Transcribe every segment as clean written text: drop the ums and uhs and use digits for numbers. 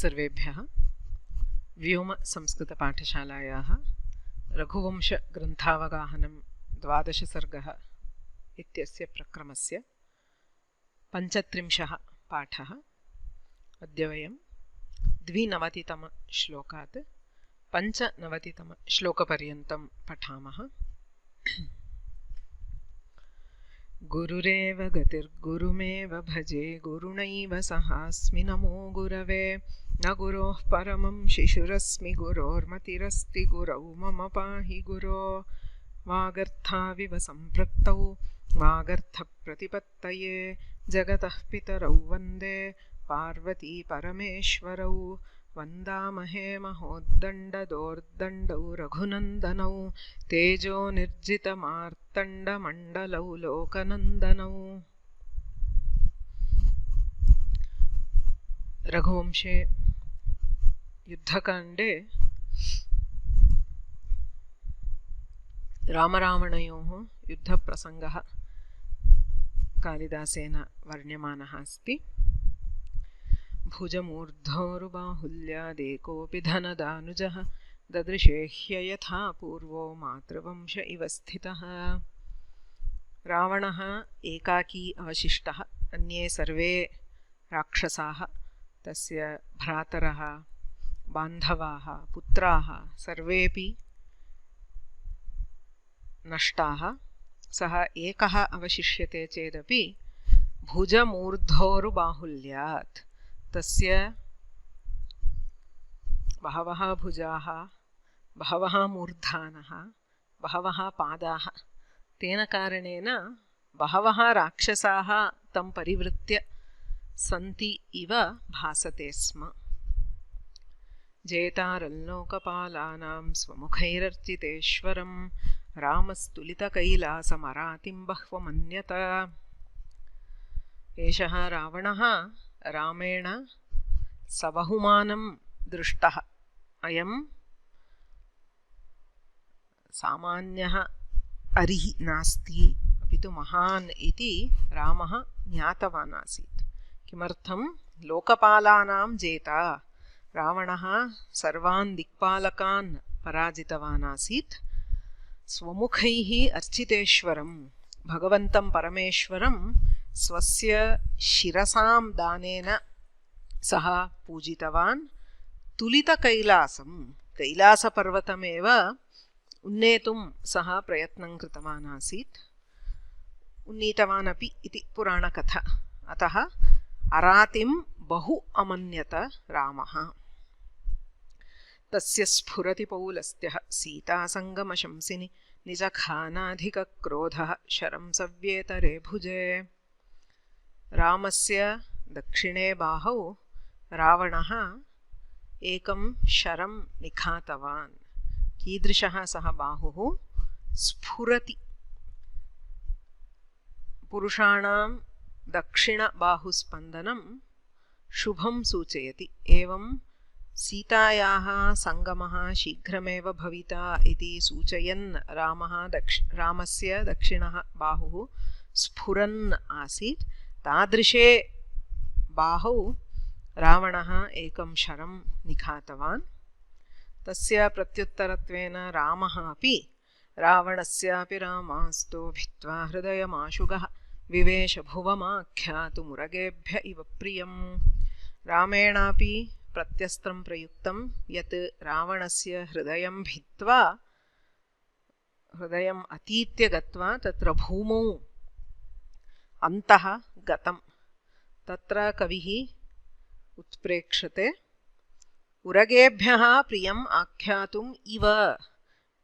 सर्वेभ्यः व्योम संस्कृतपाठशालायाः रघुवंशग्रन्थावगाहनं 12 सर्गः इत्यस्य प्रक्रमस्य 35 पाठः। अद्य वयं 92तमश्लोकात् 95तमश्लोकपर्यन्तं पठामः। गुरुरेव गतिर्गुरुमेव भजे गुरुणैव सहास्मि नमो गुरवे न गुरोः परमं शिशुरस्मि गुरोर्मतिरस्ति गुरौ मम पाहि गुरो वागर्थाविव सम्पृक्तौ वागर्थप्रतिपत्तये जगतः पितरौ वन्दे पार्वती परमेश्वरौ वन्दामहे महोद्दण्डदोर्दण्डौ रघुनन्दनौ तेजो निर्जितमार्तण्डमण्डलौ लोकनन्दनौ। रघुवंशे युद्धकाण्डे रामरावणयोः युद्धप्रसङ्गः कालिदासेन वर्ण्यमानः अस्ति। भुजमूर्धोरुबाहुल्यादेकोऽपि धनदानुजः ददृशे ह्ययथा पूर्वो मातृवंश इव स्थितः। रावणः एकाकी अवशिष्टः, अन्ये सर्वे राक्षसाः, तस्य भ्रातरः बान्धवाः पुत्राः सर्वेपि नष्टाः। सः एकः अवशिष्यते चेदपि भुजमूर्धोरुबाहुल्यात्, तस्य बहवः भुजाः, बहवः मूर्धानः, बहवः पादाः, तेन कारणेन बहवः राक्षसाः तं परिवृत्य सन्ति इव भासते स्म। जेतारल्लोकपालानां स्वमुखैरर्चितेश्वरं रामस्तुलितकैलासमरातिं बह्वमन्यत। एषः रावणः रामेण सबहुमानं दृष्टः। अयं सामान्यः अरिः नास्ति, अपि तु महान् इति रामः ज्ञातवान् आसीत्। किमर्थं? लोकपालानां जेता, रावणः सर्वान् दिक्पालकान् पराजितवान् आसीत्। स्वमुखैः अर्चितेश्वरं, भगवन्तं परमेश्वरं स्वस्य शिरसां दानेन सः पूजितवान्। तुलितकैलासं, कैलासपर्वतमेव उन्नेतुं सः प्रयत्नं कृतवान् आसीत्, उन्नीतवान् अपि इति पुराणकथा। अतः अरातिं बहु अमन्यत रामः। तस्य स्फुरति पौलस्त्यः सीतासङ्गमशंसिनि निजखानाधिकक्रोधः शरं सव्येतरे भुजे। रामस्य दक्षिणे बाहौ रावणः एकं शरं निखातवान्। कीदृशः सः बाहुः? स्फुरति। पुरुषाणां दक्षिणबाहुस्पन्दनं शुभं सूचयति। एवं सीतायाः सङ्गमः शीघ्रमेव भविता इति सूचयन् रामस्य दक्षिणः बाहुः स्फुरन् आसीत्। तादृशे बाहौ रावणः एकं शरं निखातवान्। तस्य प्रत्युत्तरत्वेन रामः अपि रावणस्यापि रामास्तो भित्त्वा हृदयमाशुगः विवेश भुवमाख्यातुमुरगेभ्य इव प्रियम्। रामेणापि प्रत्यस्त्रं प्रयुक्तं यत् रावणस्य हृदयं भित्त्वा हृदयम् अतीत्य गत्वा तत्र भूमौ अन्तः गतं। तत्र कविः उत्प्रेक्षते उरगेभ्यः प्रियम् आख्यातुम् इव।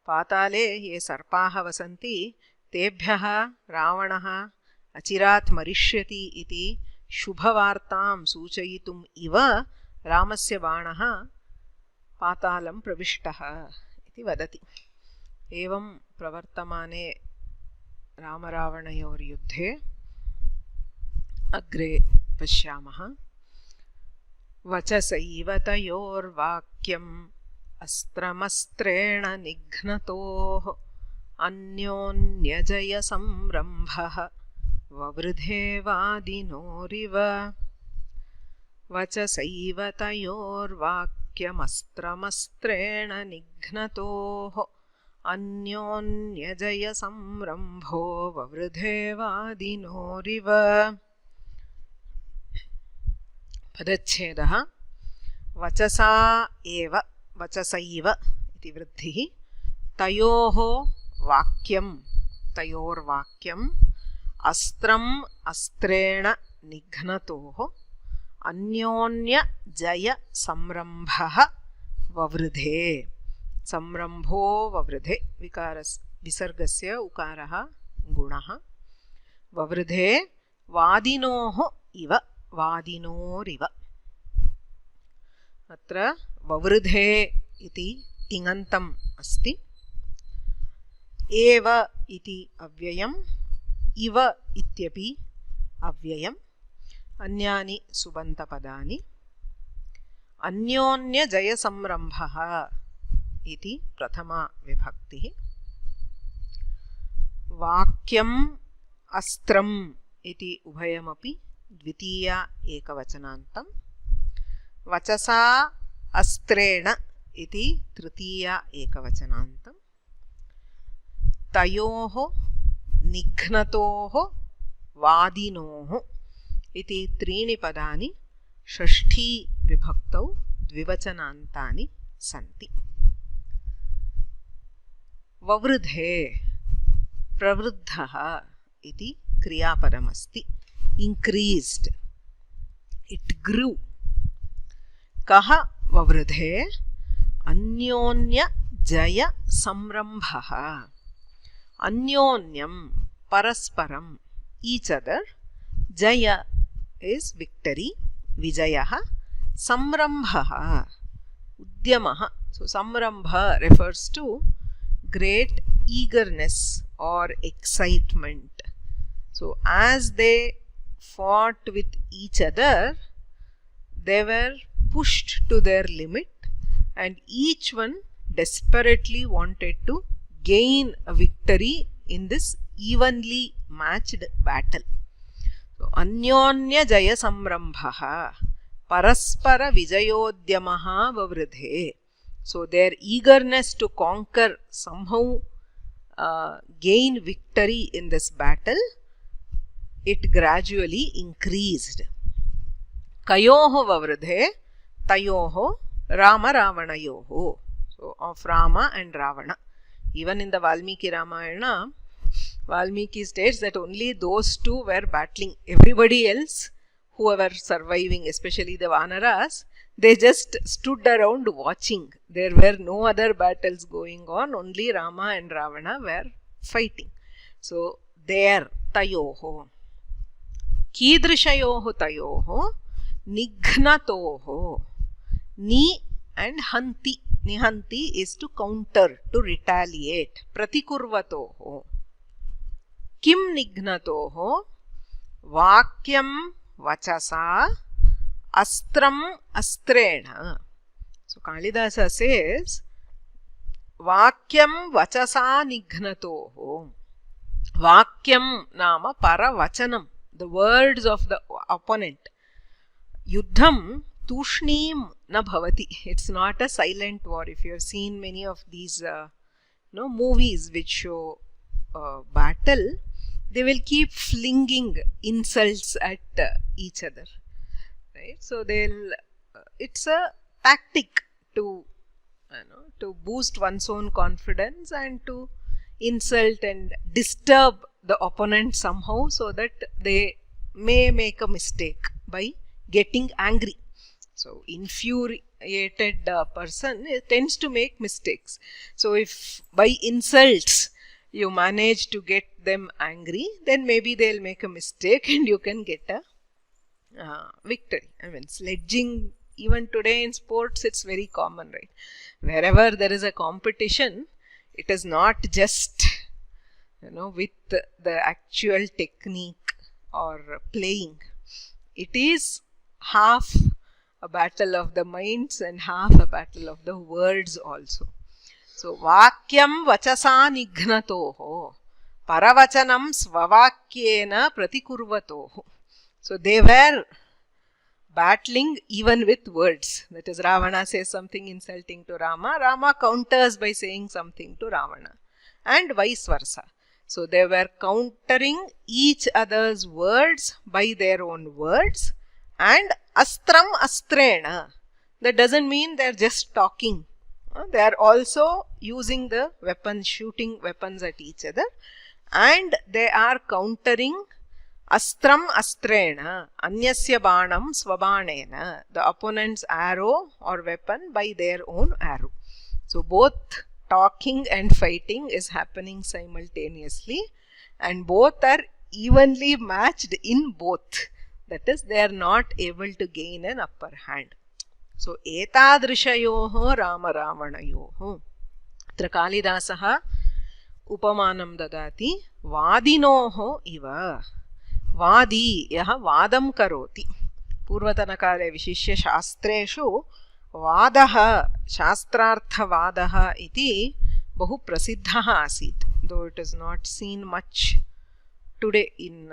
पाताले ये सर्पाः वसन्ति तेभ्यः रावणः अचिरात् मरिष्यति इति शुभवार्तां सूचयितुम् इव रामस्य बाणः पातालं प्रविष्टः इति वदति। एवं प्रवर्तमाने रामरावणयोर्युद्धे अग्रे पश्यामः। वचसैव तयोर्वाक्यम् अस्त्रमस्त्रेण निघ्नतोः अन्योन्यजयसंरम्भः ववृधे वादिनोरिव। वचसैव तयोर्वाक्यमस्त्रमस्त्रेण निघ्नतोः अन्योन्यजयसंरम्भो ववृधे वादिनोरिव. पदच्छेदः वचसा एव वचसैव इति वृद्धिः तयोः वाक्यं तयोर्वाक्यम् अस्त्रम् अस्त्रेण निघ्नतोः अन्योन्यजयसंरम्भः ववृधे. संरम्भो ववृधे विसर्गस्य उकारः गुणः. ववृधे वादिनोः इव वादिनोरिव. अत्र ववृधे इति तिङन्तम् अस्ति. एव इति अव्ययम्, इव इत्यपि अव्ययम्. अन्यानि सुबन्तपदानि. अन्योन्यजयसंरम्भः इति प्रथमा विभक्तिः. वाक्यम् अस्त्रम् इति उभयमपि द्वितीया एकवचनान्तम्. वचसा अस्त्रेण इति तृतीया एकवचनान्तम्. तयोः निघ्नतोः वादिनोः इति त्रीणि पदानि षष्ठी विभक्तौ द्विवचनान्तानि सन्ति. ववृधे प्रवृद्धः इति क्रियापदमस्ति. increased, it grew. कः ववृधे? अन्योन्य जय संरम्भः. अन्योन्यं परस्परं, each other. जय is victory, विजयः. संरम्भः उद्यमः. So samrambha refers to great eagerness or excitement. So as they fought with each other, they were pushed to their limit and each one desperately wanted to gain a victory in this evenly matched battle. So anyonya jaya samrambha paraspara vijayodyamaha vavridhe. So their eagerness to conquer, somehow gain victory in this battle, it gradually increased. Kayoho vavridhe tayoho Rama Ravanayoho. So of Rama and Ravana. Even in the Valmiki Ramayana, Valmiki states that only those two were battling. Everybody else, whoever surviving, especially the Vanaras, they just stood around watching. There were no other battles going on. Only Rama and Ravana were fighting. So there, tayoho. Kidrishayoho tayoho. Nighnatoho. Ni and hanti. Nihanti is to counter, to retaliate. Pratikurvatoho. Kim nighnatoho? Vakyam vachasa astram astrena. So Kalidasa says, Vakyam vachasa nighnatoho. Vakyam nama paravachanam, the words of the opponent. Yuddham tushneem na bhavati. It's not a silent war. If you have seen many of these movies which show battle, they will keep flinging insults at each other, right? So they'll it's a tactic to boost one's own confidence and to insult and disturb the opponent somehow, so that they may make a mistake by getting angry. So infuriated person tends to make mistakes. So if by insults you manage to get them angry, then maybe they'll make a mistake and you can get a victory. I mean, sledging, even today in sports, it's very common, right? Wherever there is a competition, it is not just with the actual technique or playing. It is half a battle of the minds and half a battle of the words also. So vakyam vachasa nighnatoho paravachanam svavakyena pratikurvatoho. So they were battling even with words. That is, Ravana says something insulting to Rama, Rama counters by saying something to Ravana, and vice versa. So they were countering each other's words by their own words, and astram astrena. That doesn't mean they're just talking. They are also using the weapons, shooting weapons at each other, and they are countering astram astrena, anyasya banam swabanena, the opponent's arrow or weapon by their own arrow. So both talking and fighting is happening simultaneously, and both are evenly matched in both. That is, they are not able to gain an upper hand. So etadrishayoho rama ravanayoho. Atra Kalidasaha upamanam dadati vadinoho iva. Vadi yaha vadam karoti. Purvatanakale vishishya shastreshu vadaha shastrartha iti bahu prasiddhaha asit. Though it is not seen much today in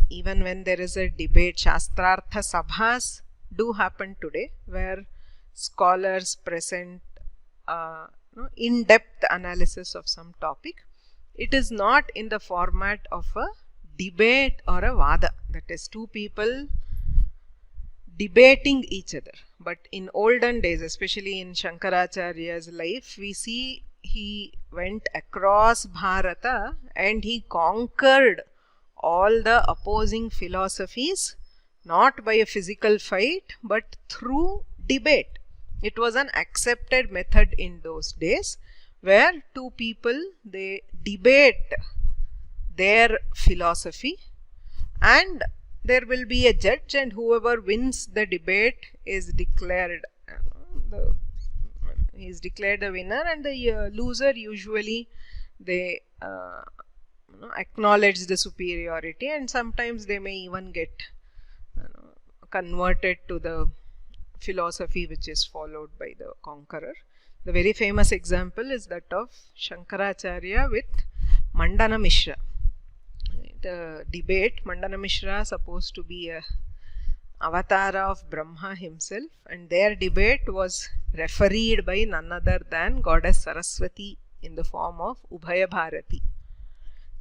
even when there is a debate, shastrartha sabhas do happen today, where scholars present in-depth analysis of some topic. It is not in the format of a debate or a vada, that is, two people debating each other. But in olden days, especially in Shankaracharya's life, we see he went across Bharata and he conquered all the opposing philosophies, not by a physical fight but through debate. It was an accepted method in those days, where two people, they debate their philosophy, and there will be a judge, and whoever wins the debate is declared the winner, and the loser, usually they acknowledge the superiority, and sometimes they may even get converted to the philosophy which is followed by the conqueror. The very famous example is that of Shankaracharya with Mandana Mishra. The debate, Mandana Mishra supposed to be a avatara of Brahma himself, and their debate was refereed by none other than goddess Saraswati in the form of Ubhaya Bharati.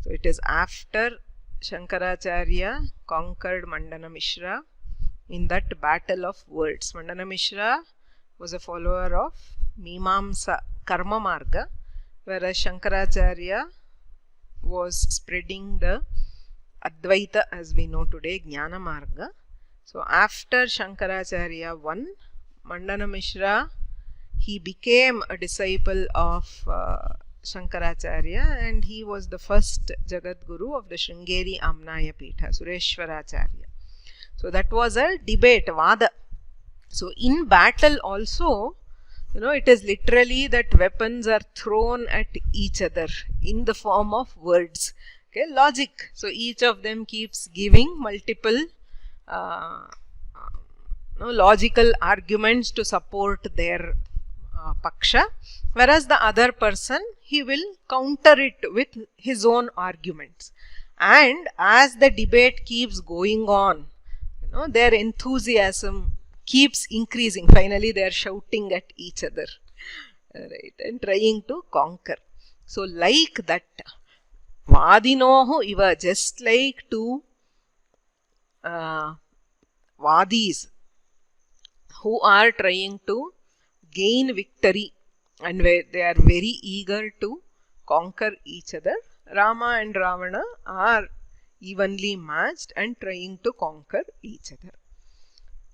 So it is after Shankaracharya conquered Mandana Mishra in that battle of words. Mandana Mishra was a follower of Mimamsa Karma Marga, whereas Shankaracharya was spreading the Advaita as we know today, Jnana Marga. So after Shankaracharya won, Mandana Mishra, he became a disciple of Shankaracharya, and he was the first Jagat Guru of the Sringeri Amnaya Pitha, Sureshwaracharya. So that was a debate, vada. So in battle also, it is literally that weapons are thrown at each other in the form of words. Okay, logic. So each of them keeps giving multiple logical arguments to support their paksha, whereas the other person, he will counter it with his own arguments. And as the debate keeps going on, their enthusiasm keeps increasing. Finally, they are shouting at each other, right, and trying to conquer. So like that, Vadinoho iva, just like two Vadis who are trying to gain victory, and they are very eager to conquer each other, Rama and Ravana are evenly matched and trying to conquer each other.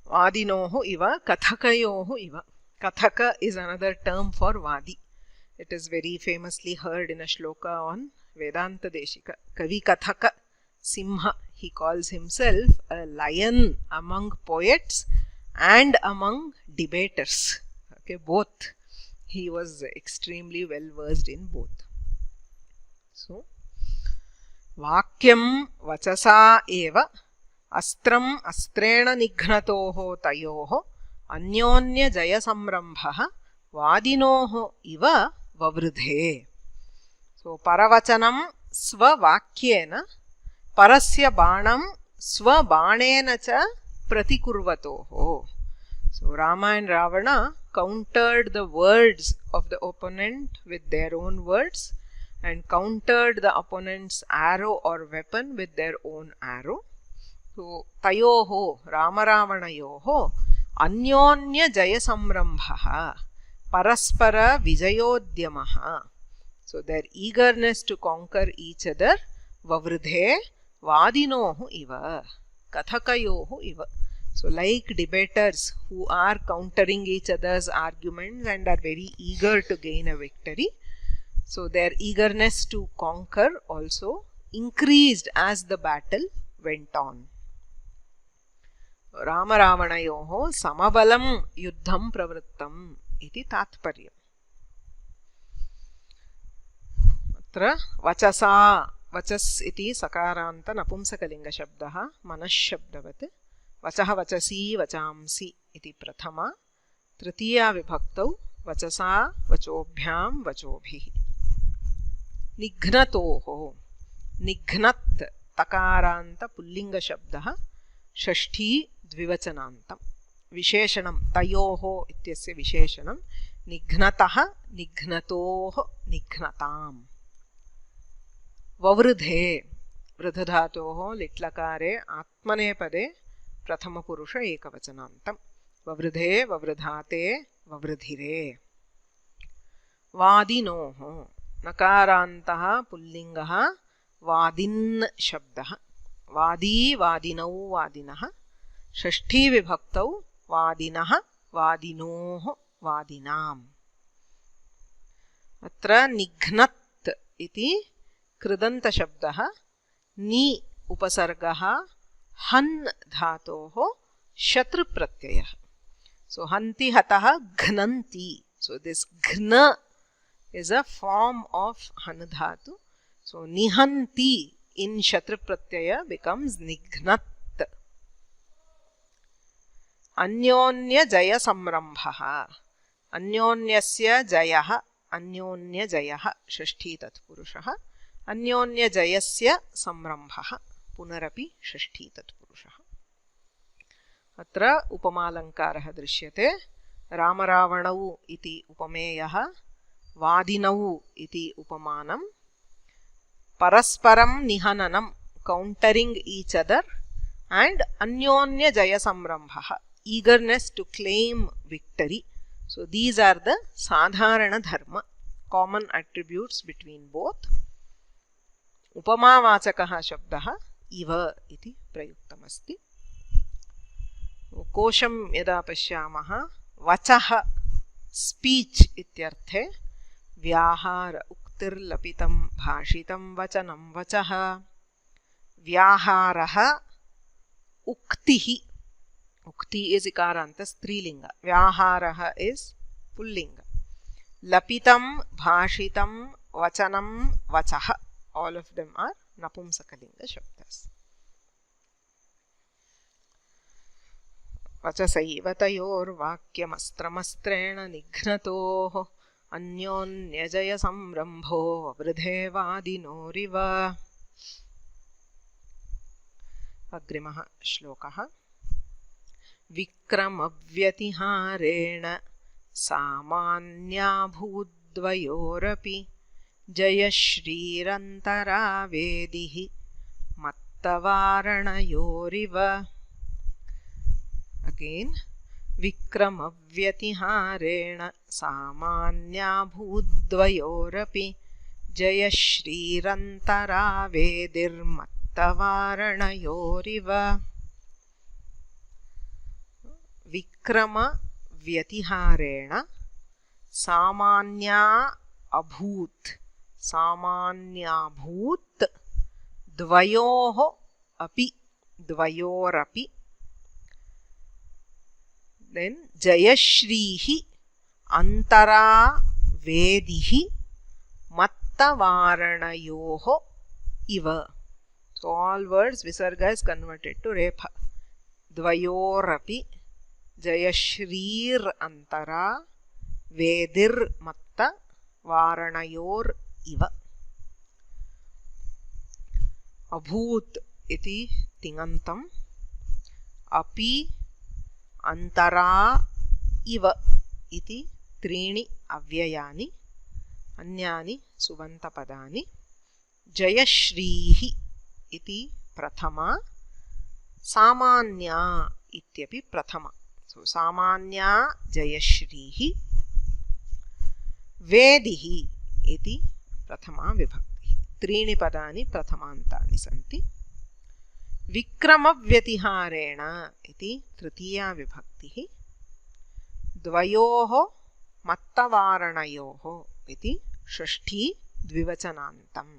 Vadinoho iva kathakayoho iva. Kathaka is another term for Vadi. It is very famously heard in a shloka on Vedanta Deshika. Kavi Kathaka Simha. He calls himself a lion among poets and among debaters. Okay, both. He was extremely well versed in both. So, Vakyam vachasa eva astram astrena nighnatoho tayoho anyonya jaya samrambha vadinoho iva vavrudhe. So, paravachanam svavakyena parasya banam svabanena cha Pratikurvatoho. So Rama and Ravana countered the words of the opponent with their own words and countered the opponent's arrow or weapon with their own arrow. So Tayoho, Rama Ravanayoho, Anyonya Jaya Samrambhaha, Paraspara Vijayodyamaha. So their eagerness to conquer each other, Vavridhe Vadinohu iva, Kathakayohu iva. So like debaters who are countering each other's arguments and are very eager to gain a victory, so their eagerness to conquer also increased as the battle went on. Rama Ravanayoho Samabalam Yuddham Pravrittam iti Tatparyam. Atra Vachasa, Vachas iti Sakaranta Napumsakalinga Shabdaha Manashabdavat Vachaha Vachasi Vachamsi iti Prathama Tritiya Vibhaktau Vachasa Vachobhyam Vachobhihi. Nighnatoho, Nighnat Takaranta Pullinga Shabdaha Shashti Dvivachanantam. Visheshanam Tayoho ityasya Visheshanam Nighnataha Nighnatoho Nighnatam. Vavridhe Vridhadhatoho Litlakare Atmanepade Prathama Purusha Ekavachanantam. Vavridhe Vavridhate Vavridhire. Vadinoho Nakarantaha Pullingaha Vadin Shabdaha. Vadi Vadinau Vadinaha. Shashti Vibhaktau Vadinaha Vadinoho Vadinam. Atra Nighnat iti Kridanta Shabdaha Ni Upasargaha Han Dhatoho Shatru Pratyaya. So Hanti Hataha Ghnanti. So this Ghna is a form of Han Dhatu. So Nihanti in Shatru Pratyaya becomes Nighnat. Anyonya Jaya Samrambhaha. Anyonyasya Jayaha. Anyonya Jayaha. Shashti Tatpurushaha. Anyonya Jayasya Samrambhaha. Punarapi Shashti Tatpurushaha. Atra Upamalankaraha Drishyate. Rama Ravanau iti Upameyaha. Vadinau iti Upamanam. Parasparam Nihananam, countering each other, and Anyonya Jaya Samrambhaha, eagerness to claim victory. So these are the Sadharana Dharma, common attributes between both. Upamavachakaha Shabdaha Iva iti Prayuktamasti. Kosham Yada Pashyamaha Vachaha, speech ityarthe, Vyahara Uktirlapitam Bhashitam Vachanam Vachaha. Vyaharaha Uktihi. Ukti is Ikaranta Strilinga. Vyaharaha is Pullinga. Lapitam Bhashitam Vachanam Vachaha. All of them are Napumsakalinga Shabdas. Vachasaiva tayor vakyamastramasтрena nighnatoho Anyonyajaya samrambho vridhe vadinoriva. Agrimaha shlokaha. Vikramavvyatiharena samanya bhudvayorapi Jaya Shrirantara Vedihi Mattavaranayorva. Again, Vikramavvyatiharena samanya bhudvayorapi Jaya Shrirantara Vedir Mattavaranayorva. Vikrama Vyatiharena Samanya Abhut. Samanya Bhut Dvayoho Api. Dvayorapi. Then Jayashrihi Antara Vedihi Mattavaranayoho Iva. So all words Visarga is converted to Repha. Dvayorapi Jayashrir Antara Vedir Matta Varanayor Iva. Abhut iti Tingantam. अपि अन्तरा इव इति त्रीणि अव्ययानि अन्यानि सुबन्तपदानि जयश्रीः इति प्रथमा सामान्या इत्यपि प्रथमा सो सामान्या जयश्रीः वेदिः इति प्रथमा विभक्तिः त्रीणि पदानि प्रथमान्तानि सन्ति विक्रमव्यतिहारेण इति तृतीया विभक्तिः द्वयोः मत्तवारणयोः इति षष्ठी द्विवचनान्तम्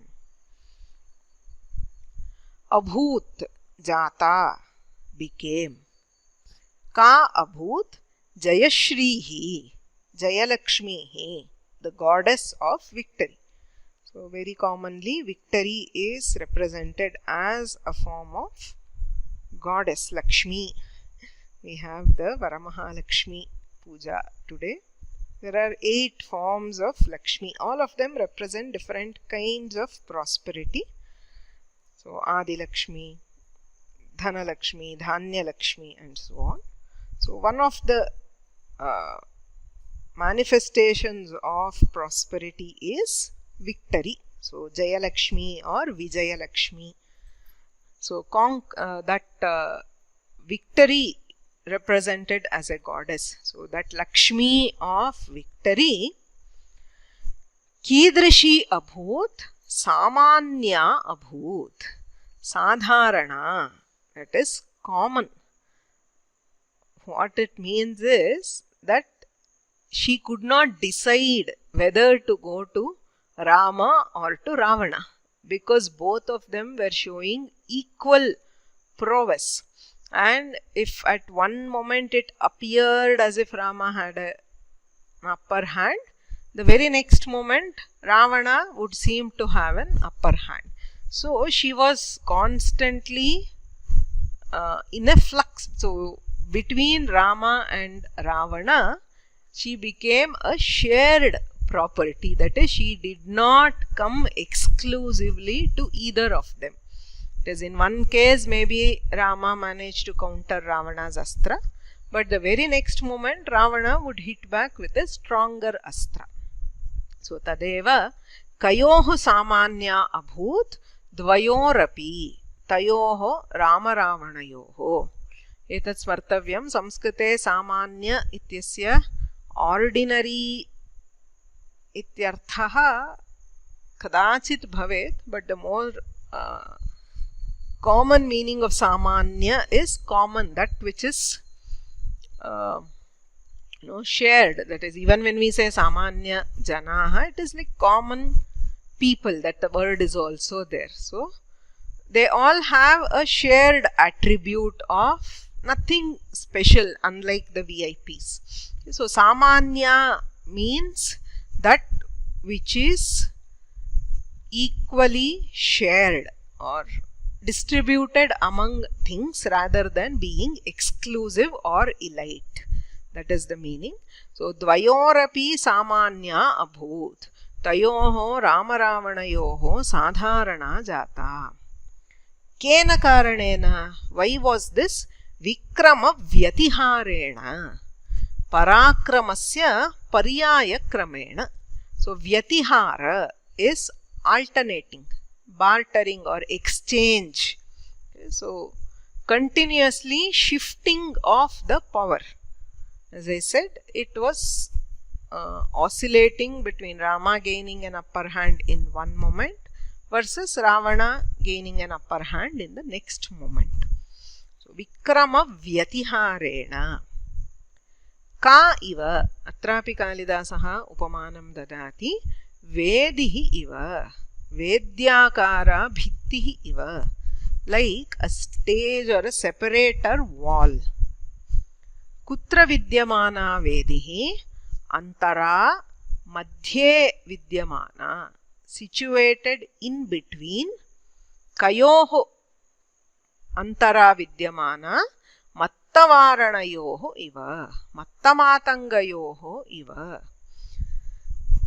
अभूत् जाता became का अभूत् जयश्रीः जयलक्ष्मीः the goddess of victory. So very commonly victory is represented as a form of goddess Lakshmi. We have the Varamahalakshmi puja today. There are 8 forms of Lakshmi. All of them represent different kinds of prosperity. So Adi Lakshmi, Dhana Lakshmi, Dhanya Lakshmi and so on. So one of the manifestations of prosperity is victory. So Jaya Lakshmi or Vijaya Lakshmi. So that victory represented as a goddess. So that Lakshmi of victory Kidrishi Abhut Samanya Abhut Sadharana, that is common. What it means is that she could not decide whether to go to Rama or to Ravana because both of them were showing equal prowess. And if at one moment it appeared as if Rama had an upper hand, the very next moment Ravana would seem to have an upper hand. So she was constantly in a flux. So between Rama and Ravana, she became a shared property. That is, she did not come exclusively to either of them. Because in one case, maybe Rama managed to counter Ravana's astra, but the very next moment, Ravana would hit back with a stronger astra. So, tadeva kayoho samanya abhut dvayorapi tayoho Rama-Ravanayoho. Etat smartavyam samskrite samanya ityasya ordinary ityarthaha kadachit bhavet, but the more common meaning of samanya is common, that which is shared. That is, even when we say samanya janaha, it is like common people, that the word is also there. So they all have a shared attribute of nothing special, unlike the VIPs. So samanya means that which is equally shared or distributed among things rather than being exclusive or elite. That is the meaning. So dvayorapi samanya abhut tayoho Rama-Ravanayoho sadharana jata. Kena karanena, why was this? Vikrama vyatiharena parakramasya paryaya kramena. So vyatihara is alternating, bartering or exchange. Okay, so continuously shifting of the power. As I said, it was oscillating between Rama gaining an upper hand in one moment versus Ravana gaining an upper hand in the next moment. So Vikrama vyatiharena ka iva, atrapi Kalidasaha upamanam dadati, vedihi iva, vedyakara bhittihi iva, like a stage or a separator wall. Kutra vidyamana vedihi, antara madhye vidyamana, situated in between, kayoho antara vidyamana, mattavaranayoho iva, mattamatangayoho iva.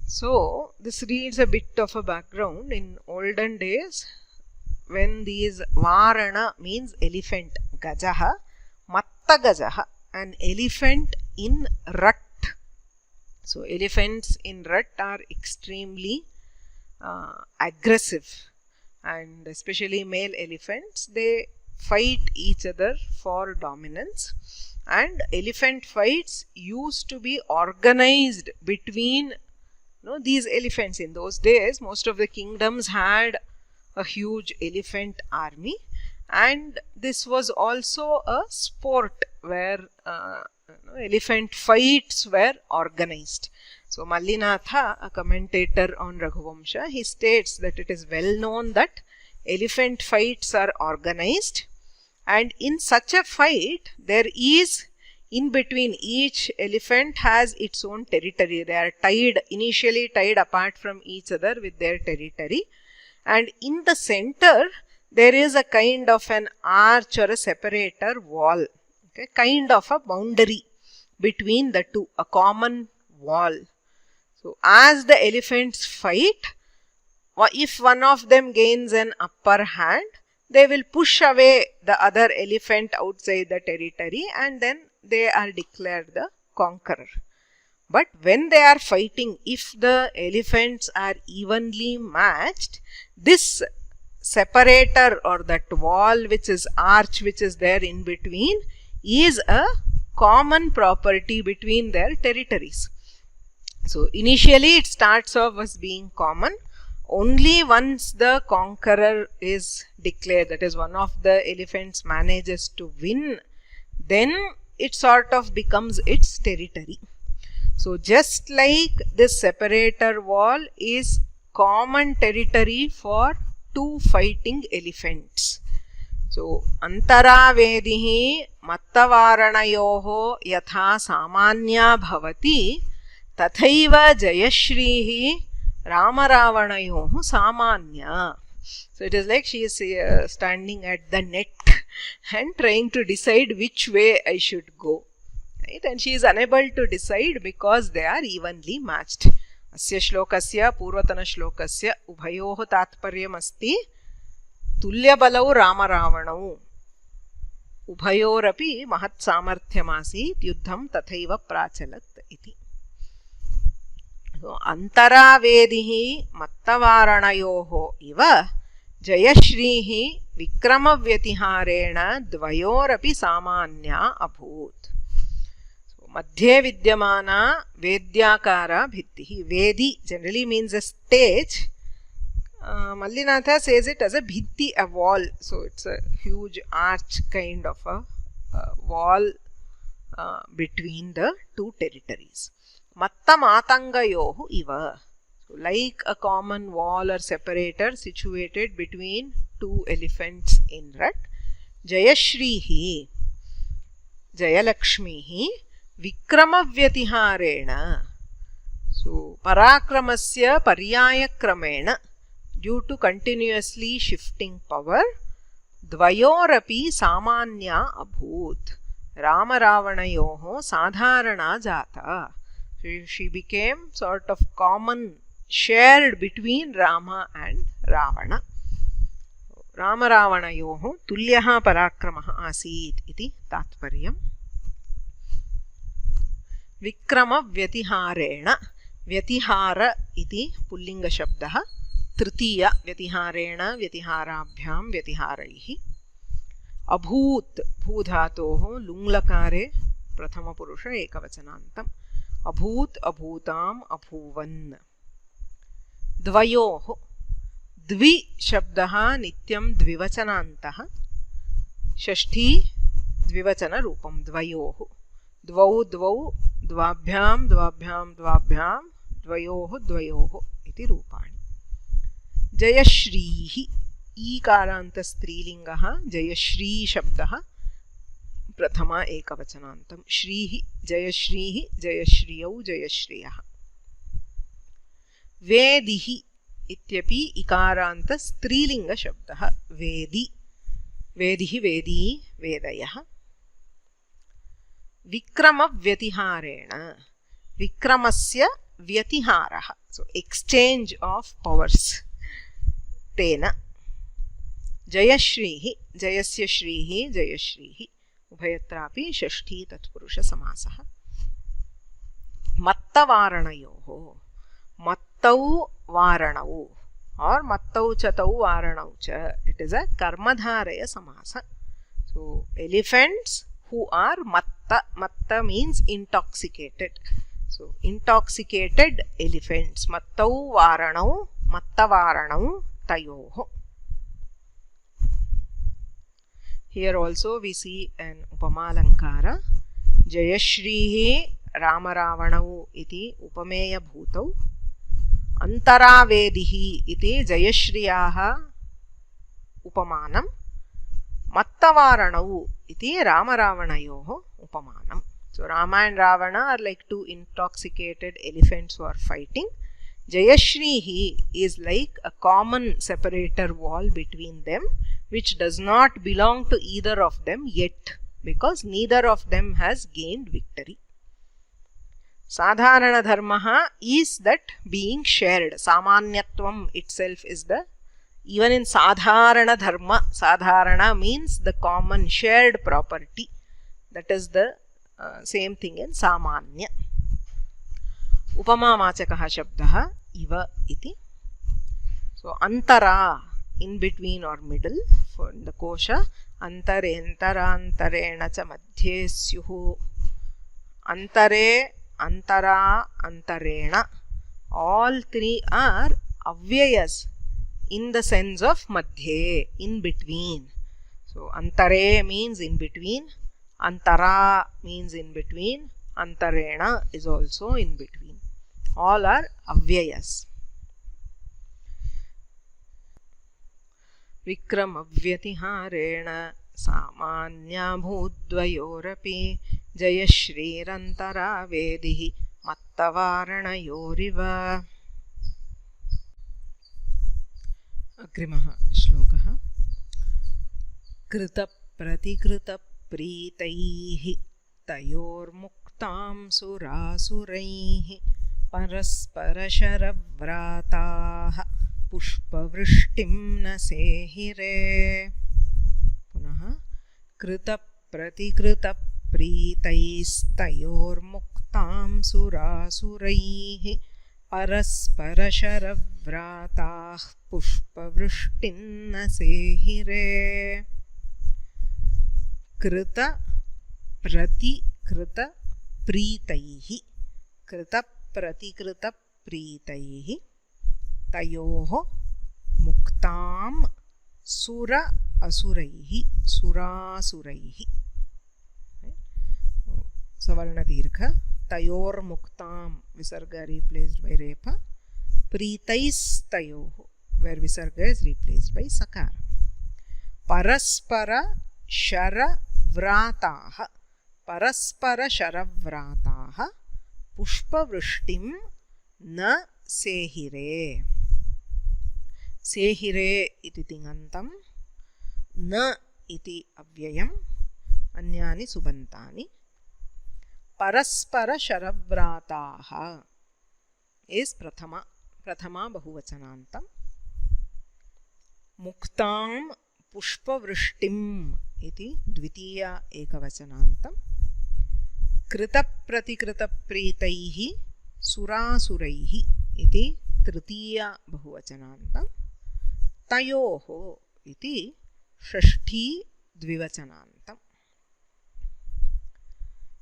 So this reads a bit of a background. In olden days, when these varana means elephant, gajaha, Rattagajaha, an elephant in rut. So elephants in rut are extremely aggressive, and especially male elephants, they fight each other for dominance. And elephant fights used to be organized between these elephants. In those days, most of the kingdoms had a huge elephant army, and this was also a sport where elephant fights were organized. So Mallinatha, a commentator on Raghuvamsha, he states that it is well known that elephant fights are organized, and in such a fight there is, in between, each elephant has its own territory. They are initially tied apart from each other with their territory, and in the center there is a kind of an arch or a separator wall, okay, kind of a boundary between the two, a common wall. So as the elephants fight, if one of them gains an upper hand, they will push away the other elephant outside the territory, and then they are declared the conqueror. But when they are fighting, if the elephants are evenly matched, this separator or that wall, which is arch, which is there in between, is a common property between their territories. So initially it starts off as being common. Only once the conqueror is declared, that is, one of the elephants manages to win, then it sort of becomes its territory. So just like this separator wall is common territory for two fighting elephants. So antara vedihi mattavaranayoho yatha samanya bhavati tathaiva jayashrihi ramaravaanayoho samanya. So it is like she is standing at the net and trying to decide which way I should go. Right? And she is unable to decide because they are evenly matched. Asya shlokasya purvatana shlokasya ubhayoho tatparyam asti tulya balau ramaravanau ubhayorapi mahat samarthyamasi yuddham tathaiva prachalat iti. So antara vedihi mattavaranayoho iva jayashrihi vikramavyatiharena dvayorapi samanya abhut. Madhye vidyamana vedyakara bhittihi. Vedi generally means a stage. Mallinatha says it as a bhitti, a wall. So it's a huge arch kind of a wall between the two territories. Matta matangayohu iva. So like a common wall or separator situated between two elephants in rut. Jayashrihi, Jayalakshmihi Vikramavyatiharena. So Parakramasya Paryayakramena, due to continuously shifting power, Dvayorapi Samanya Abhut Ramaravanayoho Sadharana Jata. So she became sort of common, shared between Rama and Ravana. Ramaravanayoho Tulyaha Parakramaha Asit iti Tatparyam. Vikrama Vyatiharena. Vyatihara iti Pullinga Shabdaha. Tritiya Vyatiharena Vyatiharabhyam Vyatiharaihi. Abhut Bhudhatoho Lunglakare Prathama Purusha Ekavachanantam. Abhut Abhutam Abhuvan. Dvayoho Dvi Shabdaha Nityam Dvivachanantaha. Shashti Dvivachana Rupam Dvayoho. Dvau Dvau Dvabhyam Dvabhyam Dvabhyam Dvayoho Dvayoho iti Rupani. Jayashrihi Ikaranta Strilingaha Jayashri Shabdaha Prathama Ekavachanantam. Shrihi Jayashrihi Jayashriyau Jayashriyaha. Vedihi Ityapi Ikaranta Strilinga Shabdaha. Vedi Vedihi Vedi Vedayaha. Vikrama Vyatiharena. Vikramasya Vyatiharaha. So exchange of powers. Tena Jayashrihi Jayasya Shrihi Jayashrihi उभयत्रापि Shashthi तत्पुरुषसमासः मत्तवारणयोः मत्तौ वारणौ or mattau cha tau varanau cha, it is a karmadharaya samasa. So elephants who are matta means intoxicated, so intoxicated elephants mattau varanau mattavaranau tayoho. Here also we see an upamalankara jayashrihi ramaravanau iti upameya bhutau antaravedihi iti jayashriyaha upamanam mattavaranau iti ramaravanayoho upamanam. So Rama and Ravana are like two intoxicated elephants who are fighting. Jayashrihi is like a common separator wall between them, which does not belong to either of them yet, because neither of them has gained victory. Sadharana dharma is that being shared. Samanyatvam itself is the, even in sadharana dharma, sadharana means the common shared property. That is the same thing in samanya. Upama vachakaha shabdaha iva iti. So antara, in between or middle, for the kosha, antare antarena cha madhye syuhu. Antare, antara, antarena, all three are avyayas in the sense of madhye, in between. So antare means in between, antara means in between, antarena is also in between. All are avyayas. Vikramavyatiharena samanya bhudvayorapi jayashrirantara vedihi mattavaranayorva. Agrimaha shlokaha. Krita pratikrita प्रीतैः तयोर्मुक्तां सुरासुरैः परस्परशरव्राताः पुष्पवृष्टिं न सेहिरे. पुनः कृतप्रतिकृतप्रीतैस्तयोर्मुक्तां सुरासुरैः परस्परशरव्राताः पुष्पवृष्टिं न सेहिरे. कृत प्रतिकृत प्रीतैः कृत प्रतिकृत प्रीतैः तयोः मुक्तां सुर असुरैः सुरासुरैः. Savarna dirgha. Tayormuktam visarga replaced by repa. Pritais tayoho, where visarga is replaced by sakara. Paraspara shara vrataha. Paraspara shara vrataha. Pushpa vrishtim na sehire. Sehire iti tingantam. Na iti avyayam. Anyani subantani. Paraspara sharavrataha is prathama bahuvachanantam. Muktam pushpavrishtim iti dvitiya ekavachanantam. Krita pratikrita pritaihi surasuraihi iti tritiya bahuvachanantam. Tayoho iti shashti dvivachanantam.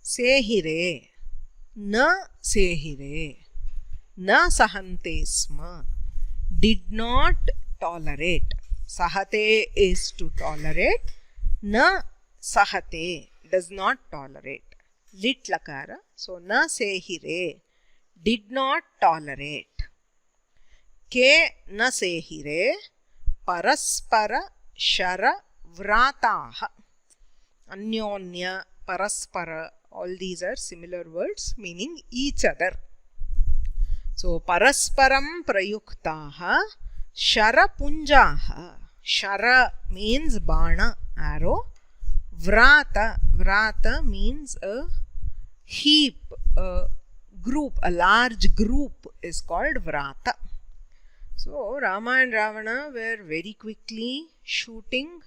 Sehire, na sehire, na sahante sma, did not tolerate. Sahate is to tolerate, na sahate, does not tolerate. Lit lakara, so na sehire, did not tolerate. Ke na sehire, paraspara shara vrataha. Anyonya, paraspara, all these are similar words meaning each other. So, parasparam prayuktaha shara punjaha. Shara means bana, arrow. Vrata, vrata means a heap, a group, a large group is called vrata. So, Rama and Ravana were very quickly shooting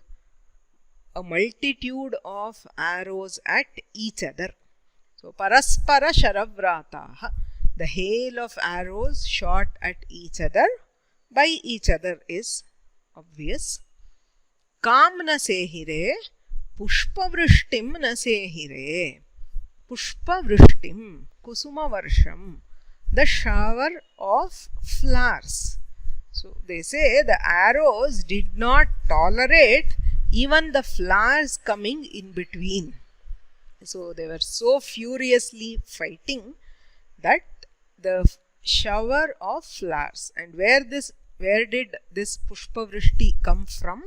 a multitude of arrows at each other. So paraspara sharavrataha, the hail of arrows shot at each other by each other is obvious. Kam na sehire, pushpa vrishtim na sehire. Pushpa vrishtim, kusuma varsham, the shower of flowers. So they say the arrows did not tolerate even the flowers coming in between. So they were so furiously fighting that the shower of flowers. And where did this pushpa vrishti come from?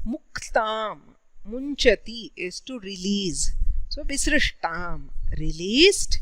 Muktam, munchati is to release. So visrishtam, released.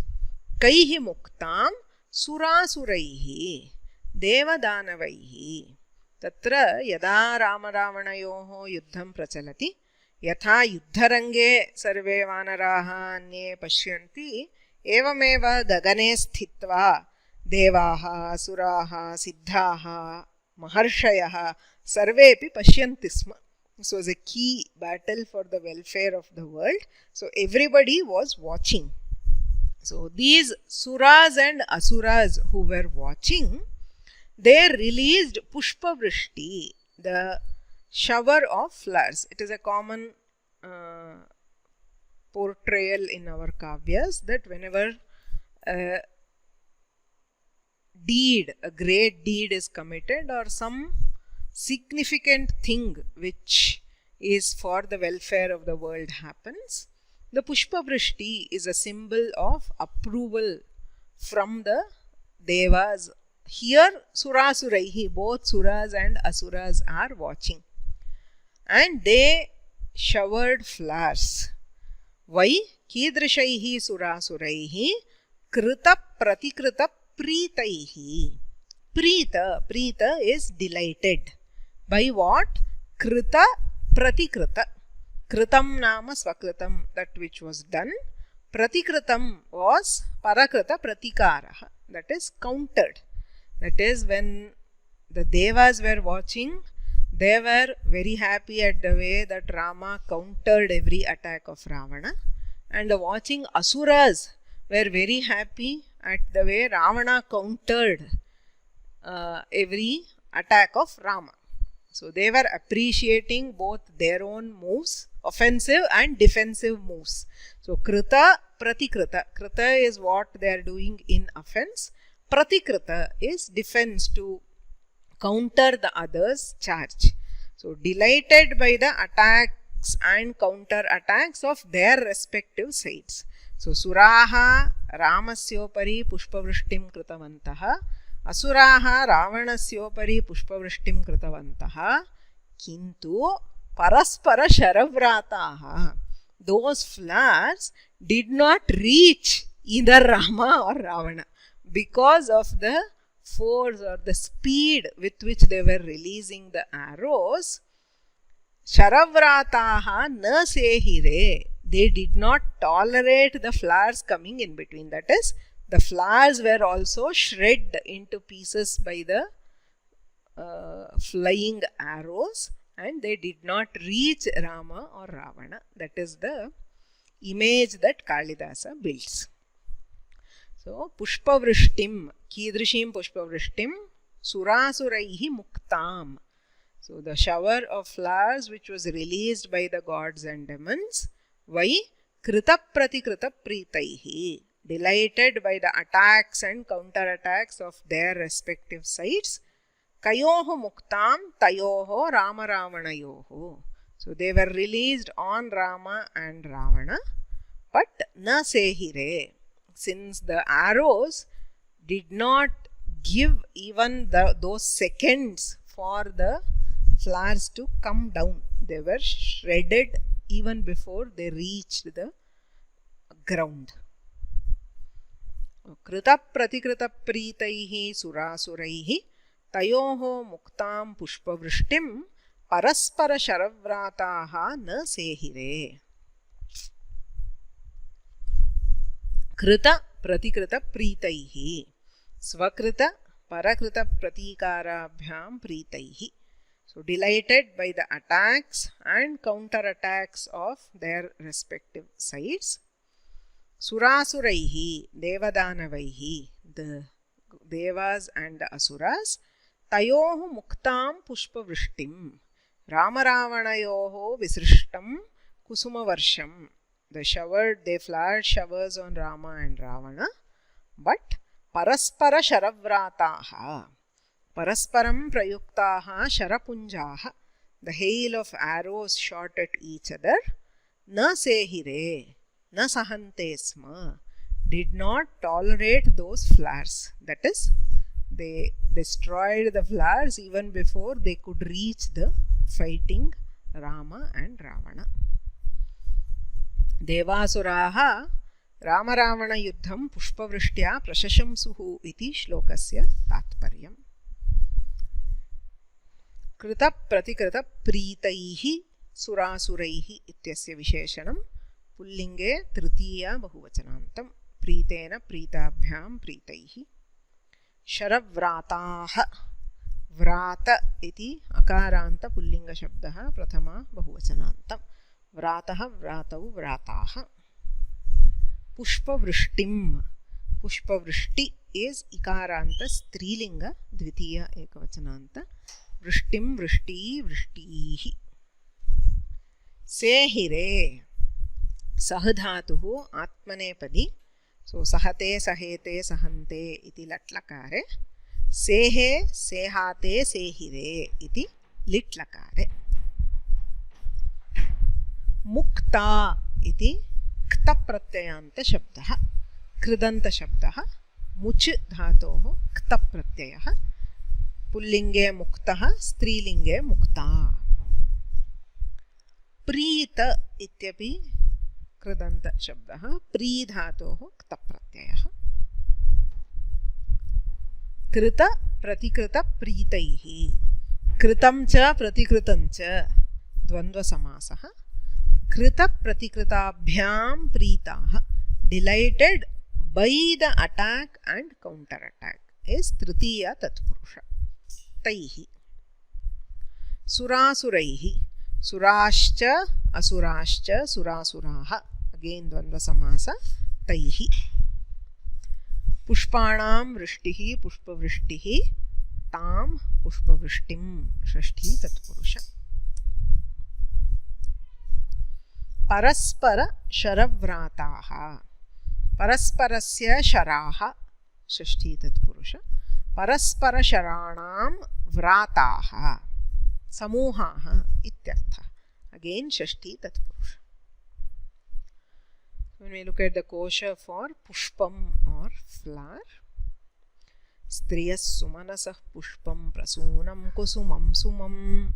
Kaihi muktam, surasuraihi, devadanavaihi. Tatra yada Rama-Ravanayoho yuddham prachalati, yatha yuddharange sarve vanaraha anye pashyanti, evameva gagane sthitva devaha, asuraha, siddhaha, maharshayaha sarvepi pashyanti sma. This was a key battle for the welfare of the world. So everybody was watching. So these suras and asuras who were watching, they released pushpa vrishti, the shower of flowers. It is a common portrayal in our kavyas that whenever a great deed is committed, or some significant thing which is for the welfare of the world happens, the pushpa vrishti is a symbol of approval from the devas. Here surasuraihi, both suras and asuras are watching, and they showered flowers. Why? Kidrishaihi surasuraihi krita pratikrita preetaihi. Preeta is delighted. By what? Krita pratikrita. Kritam nama svakritam, that which was done. Pratikritam was parakrita pratikaraha, that is countered. That is, when the devas were watching, they were very happy at the way that Rama countered every attack of Ravana, and the watching asuras were very happy at the way Ravana countered every attack of Rama. So they were appreciating both their own moves, offensive and defensive moves. So krita pratikrita, krita is what they are doing in offense, pratikrita is defense, to counter the other's charge. So delighted by the attacks and counter attacks of their respective sides. So suraha ramasyopari pushpavrishtim kritavantaha, asuraha ravanasyopari pushpavrishtim kritavantaha, kintu paraspara sharavrataha. Those flowers did not reach either Rama or Ravana because of the force or the speed with which they were releasing the arrows. Sharavrataha na sehire, they did not tolerate the flowers coming in between. That is, the flowers were also shredded into pieces by the flying arrows, and they did not reach Rama or Ravana. That is the image that Kalidasa builds. So, pushpavrishtim, kidrishim pushpavrishtim, surasuraihi muktam. So, the shower of flowers which was released by the gods and demons. Why? Krita pratikrita preetaihi, delighted by the attacks and counterattacks of their respective sides. Kayoho muktam tayoho Rama Ravanayoho. So they were released on Rama and Ravana, but na sehire, since the arrows did not give even those seconds for the flowers to come down. They were shredded even before they reached the ground. Krita pratikrita preetaihi surasuraihi tayoho muktam pushpavrishtim paraspara sharavrataha na sehire. Krita pratikrita preetaihi, svakrita parakrita pratikarabhyam preetaihi. So delighted by the attacks and counter-attacks of their respective sides. Surasuraihi, Devadanavaihi, the Devas and the Asuras. Tayoho muktam pushpavrishtim, Ramaravanayoho visrishtam kusumavarsham. They flowered showers on Rama and Ravana. But Paraspara Sharavrataha, Parasparam Prayuktaha Sharapunjaha, the hail of arrows shot at each other, Na Sehire, Na Sahante Sma, did not tolerate those flowers. That is, they destroyed the flowers even before they could reach the fighting Rama and Ravana. Devasuraha Rama-Ravana yuddham pushpavrishtya prashashamsuhu iti shlokasya tatparyam. Krita pratikrita preetaihi surasuraihi ityasya visheshanam pullinge tritiya bahuvachanantam preetena preetabhyam preetaihi. Sharavrataha, vrata iti akaranta pullinga shabdaha prathama bahuvachanantam. Vrataha vratau vrataha. Pushpavrishtim, pushpavrishti is ikaranta strilinga dvitiya ekavachananta. Vrishtim vrishti vrishtihi. Sehire, sahadhatuhu atmanepadi. So sahate sahete sahante iti latlakare. Sehe sehate sehire iti litlakare. Mukta iti kta pratyayanta shabdaha, kridanta shabdaha, much dhatoho kta pratyayaha, pullinge muktaha, strilinge mukta. Preeta ityapi kridanta shabdaha, pri dhatoho kta pratyayaha. Krita pratikrita preetaihi, kritam cha pratikritam cha dvandva samasaha. Krita pratikritabhyam preetaha, delighted by the attack and counter-attack is tritiya tatpurusha. Taihi. Surasuraihi, surascha asurascha surasuraha, again dvandva samasa, taihi. Pushpanam vrishtihi pushpavrishtihi, tam pushpavrishtim, shashti tatpurusha. Paraspara Sharavrataha, Parasparasya Sharaha, Shashti Tatpurusha, Paraspara Sharanam Vrataha, Samuhaha Ityartha, again Shashti Tatpurusha. When we look at the kosha for Pushpam or flower, Striyas Sumanasah Pushpam Prasunam Kusumam Sumam.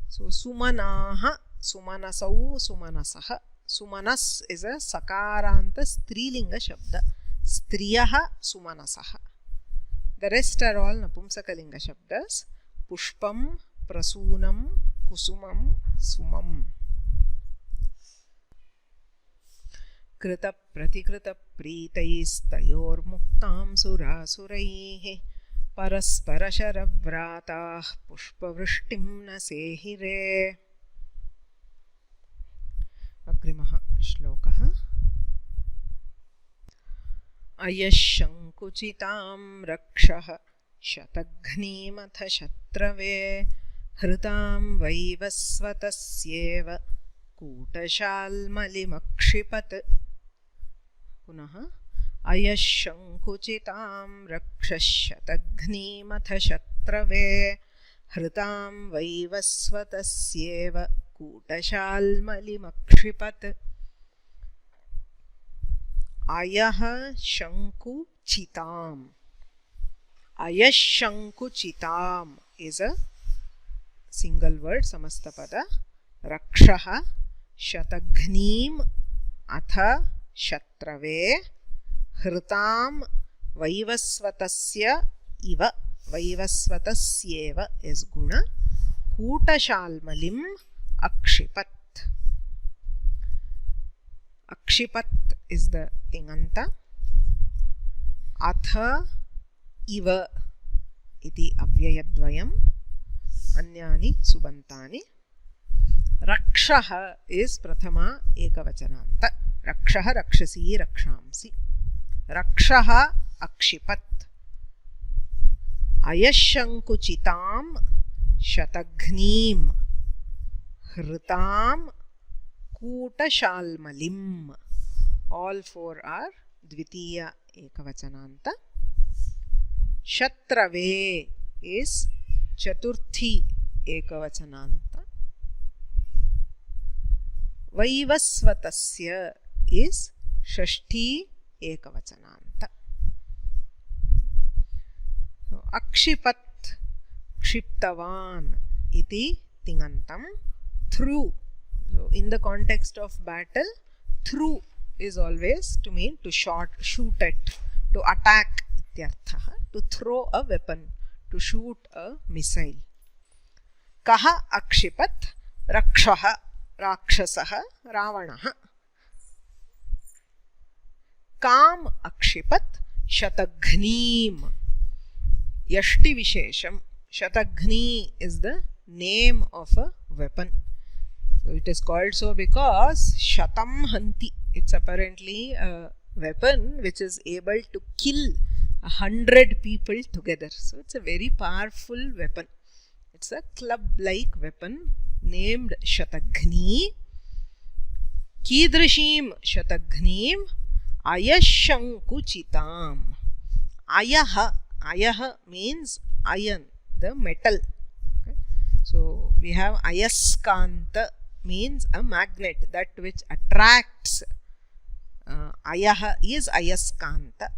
So Sumanaha, Sumanasau, Sumanasaha. Sumanas is a sakaranta strilinga shabda. Striyaha Sumanasaha. The rest are all napumsakalinga shabdas. Pushpam, Prasunam, Kusumam, Sumam. Krita pratikrita preetaistayor muktam surasuraihi. Paraspara sharavratah pushpavrishtim na sehire. Agrimaha shlokaha. Ayashankuchitam rakshaha shataghnimatha shatrave hritam vaivasvatasyeva kootashalmalimakshipat. Punaha. Ayashankuchitam rakshashataghnimatha shatrave hritam vaivasvatasyeva kootashalmalimakshipat. Ayaha shanku chitam. Ayashanku chitam is a single word, samastapada. Rakshaha shataghnim atha shatrave hritam vaivasvatasya iva. Vaivasvatasyeva is guna. Kootashalmalim akshipat. Akshipat is the tinganta. Atha iva iti avyayadvayam. अन्यानि सुबन्तानि. रक्षः is Prathama एकवचनान्त. रक्षः रक्षसी रक्षांसि. रक्षः अक्षिपत्. अयशङ्कुचितां शतघ्नीं हृतां कूटशाल्मलिम्. All four are द्वितीय एकवचनान्त. शत्रवे is Chaturthi एकवचनान्त. वैवस्वतस्य is षष्ठी एकवचनान्त. अक्षिपत् क्षिप्तवान् इति तिङन्तं. Threw. So in the context of battle, threw is always to mean to shoot at, to attack ityarthah, to throw a weapon, to shoot a missile. Kaha akshipat? Rakshaha, rakshasah, ravanah. Kam akshipat? Shataghneem. Yashti vishesham. Shataghni is the name of a weapon. So it is called so because Shatam Hanti. It's apparently a weapon which is able to kill 100 people together. So it's a very powerful weapon. It's a club-like weapon named Shataghni. Kidrishim Shataghnim Ayashankuchitam. Ayaha. Ayaha means iron, the metal. Okay. So we have Ayaskanta means a magnet, that which attracts. Ayaha is Ayaskanta.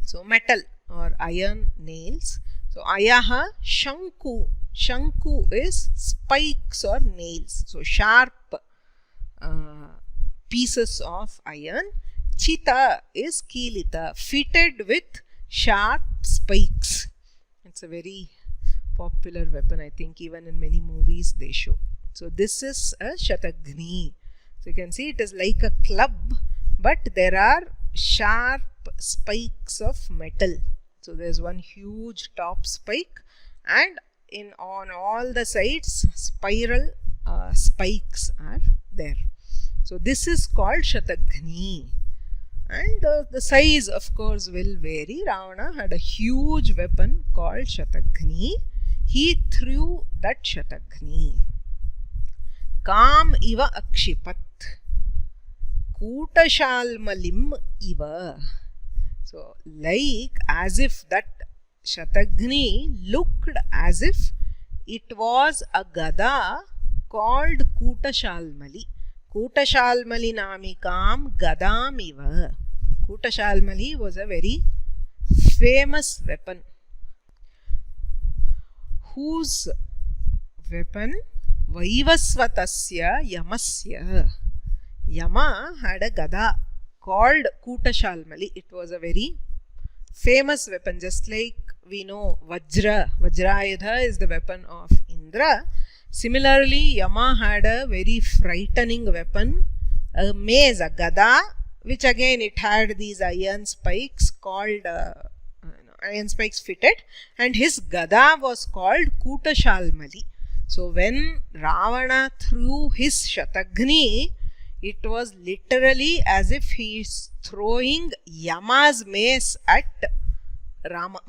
So metal or iron nails. So Ayaha Shanku. Shanku is spikes or nails. So sharp pieces of iron. Chita is Kilita, fitted with sharp spikes. It's a very popular weapon. I think even in many movies they show. So this is a Shataghni. So you can see it is like a club, but there are sharp spikes of metal. So there's one huge top spike, and on all the sides spiral spikes are there. So this is called Shataghni. And the size of course will vary. Ravana had a huge weapon called Shataghni. He threw that Shataghni. Kam iva akshipat. Kootashalmalim iva. So like as if that Shataghni looked as if it was a gada called Kootashalmali. Kootashalmali namikam gadam iva. Kootashalmali was a very famous weapon. Whose weapon? Vaivasvatasya Yamasya. Yama had a gada called Kootashalmali. It was a very famous weapon, just like we know Vajra. Vajrayudha is the weapon of Indra. Similarly, Yama had a very frightening weapon, a mace, a gada, which again it had these iron spikes called iron spikes fitted, and his gada was called Kootashalmali. So when Ravana threw his Shataghni, it was literally as if he is throwing Yama's mace at Rama.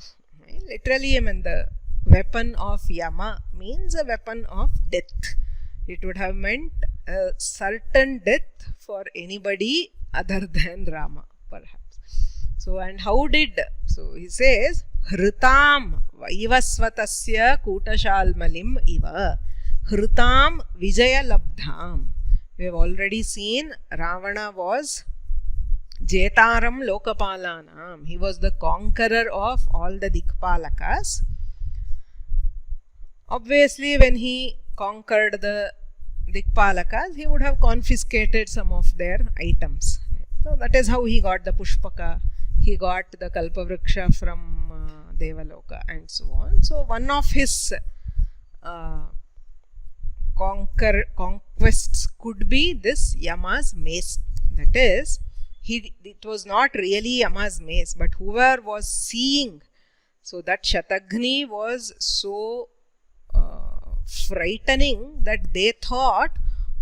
Literally, I mean, the weapon of Yama means a weapon of death. It would have meant a certain death for anybody other than Rama, perhaps. So, and how did? So he says, Hritam Vaivasvatasya Kootashalmalim iva. Hritam Vijaya Labdham. We have already seen Ravana was Jetaram Lokapalanam. He was the conqueror of all the Dikpalakas. Obviously, when he conquered the Dikpalakas, he would have confiscated some of their items. So that is how he got the Pushpaka, he got the Kalpavriksha from Devaloka and so on. So one of his conquests could be this Yama's mace. That is, it was not really Yama's mace, but whoever was seeing, so that Shataghni was so frightening that they thought,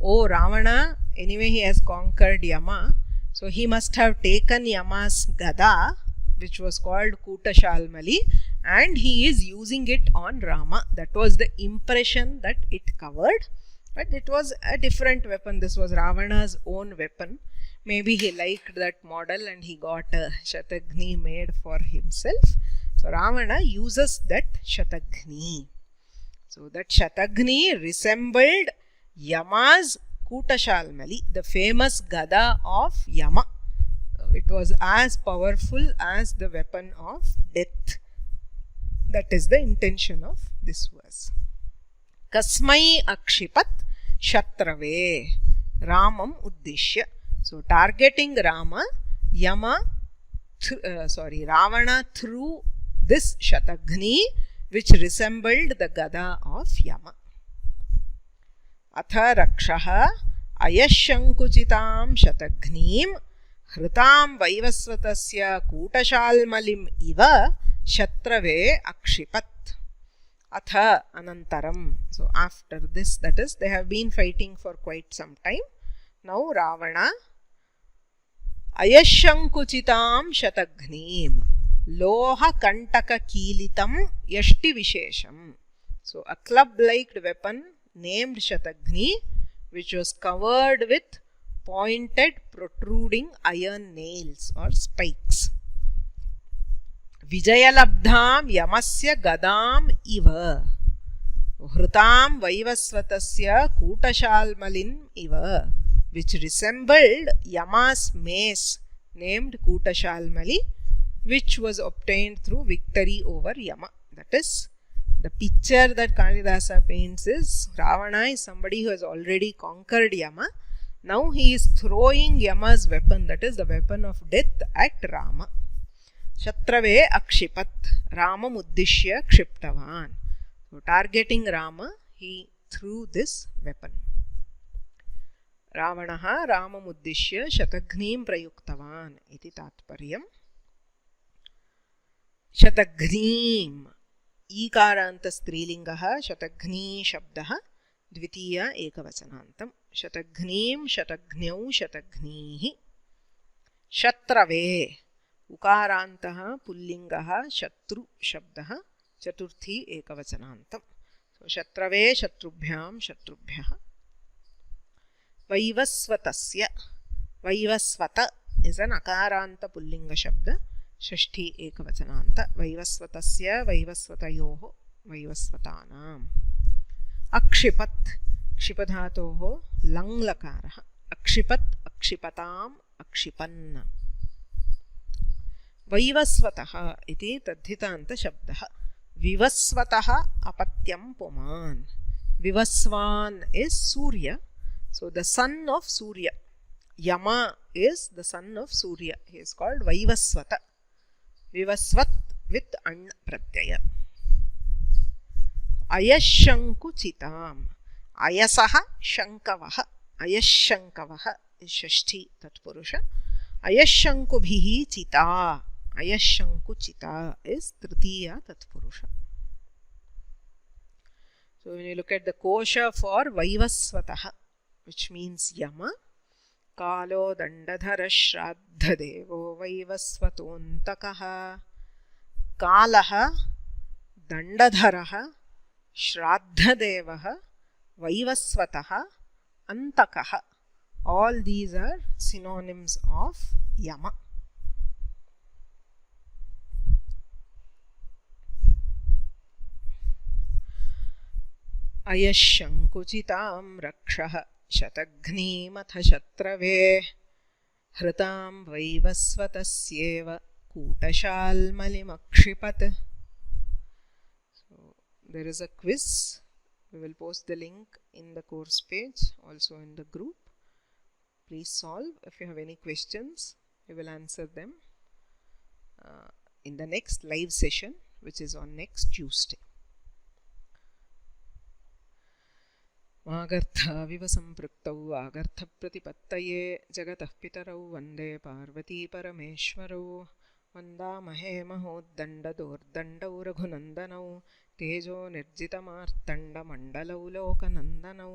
oh, Ravana, anyway he has conquered Yama, so he must have taken Yama's Gada, which was called Kutashalmali, and he is using it on Rama. That was the impression that it covered. But it was a different weapon. This was Ravana's own weapon. Maybe he liked that model and he got a Shatagni made for himself. So Ravana uses that Shatagni. So that Shatagni resembled Yama's Kutashalmali, the famous Gada of Yama. It was as powerful as the weapon of death. That is the intention of this verse. Kasmai akshipat shatrave Ramam uddishya. So targeting Rama, Ravana threw this Shatagni which resembled the Gada of Yama. Atha rakshaha ayashankuchitam Shatagnim Hritam Vaivasvatasya Kutashalmalim iva Shatrave akshipat. Atha anantaram. So after this, that is, they have been fighting for quite some time. Now Ravana ayashankuchitam Shatagnim Loha Kantaka Kilitam Yashti Vishesham. So a club-like weapon named Shatagni, which was covered with pointed protruding iron nails or spikes. Vijayalabdham Yamasya Gadam iva Hritam Vaivasvatasya Kutashalmalin iva, which resembled Yama's mace named Kutashalmali, which was obtained through victory over Yama. That is, the picture that Kalidasa paints is Ravana is somebody who has already conquered Yama. Now he is throwing Yama's weapon, that is the weapon of death, at Rama. Shatrave akshipat Ramam uddishya kshiptavan. So targeting Rama, he threw this weapon. Ravanaha Ramam uddishya Shatagnim prayuktavan iti tatparyam. Shatagnim Ikaranta strilingaha Shatagni shabdaha Dvitiya ekavachanantam. Shatagnim Shatagnyau Shatagnihi. Shatrave Ukarantaha Pullingaha Shatru shabdaha Chaturthi ekavachanantam. So Shatrave Shatrubhyam Shatrubhyaha. Vaivasvatasya. Vaivasvata is an Akaranta Pullinga shabda. Shashti ekavachananta. Vaivasvatasya Vaivasvatayoho Vaivasvatanam. Akshipat Kshipadhatoho Langlakaraha. Akshipat Akshipatam Akshipanna. Vaivasvataha iti tadhitanta shabdaha. Vivasvataha apatyam puman. Vivasvan is Surya. So the son of Surya. Yama is the son of Surya. He is called Vaivasvata. Vivasvat with an pratyaya. Ayashanku chitam. Ayasaha shankavaha. Ayashankavaha is Shashti Tatpurusha. Ayashanku bhihi chita. Ayashanku chita is Tritiya Tatpurusha. So when you look at the kosha for Vaivasvataha, which means Yama, Kalo Dandadhara Shraddha Devo Vaivasvatontakaha. Kalaha Dandadharaha Shraddha Devaha Vaivasvataha Antakaha. All these are synonyms of Yama. Ayashankuchitam rakshaha Shatagnimatha Shatrave Hritam Vaivasvatasyeva Kutashalmalimakshipat. So there is a quiz. We will post the link in the course page, also in the group. Please solve. If you have any questions, we will answer them in the next live session, which is on next Tuesday. Magarthaviva sampraktau agarthapratipattaye jagatah pitarau vande parvati parameshwarau vandamahe mahoddandadordandau raghunandanau तेजो निर्जितमार्तण्डमण्डलौ लोकनन्दनौ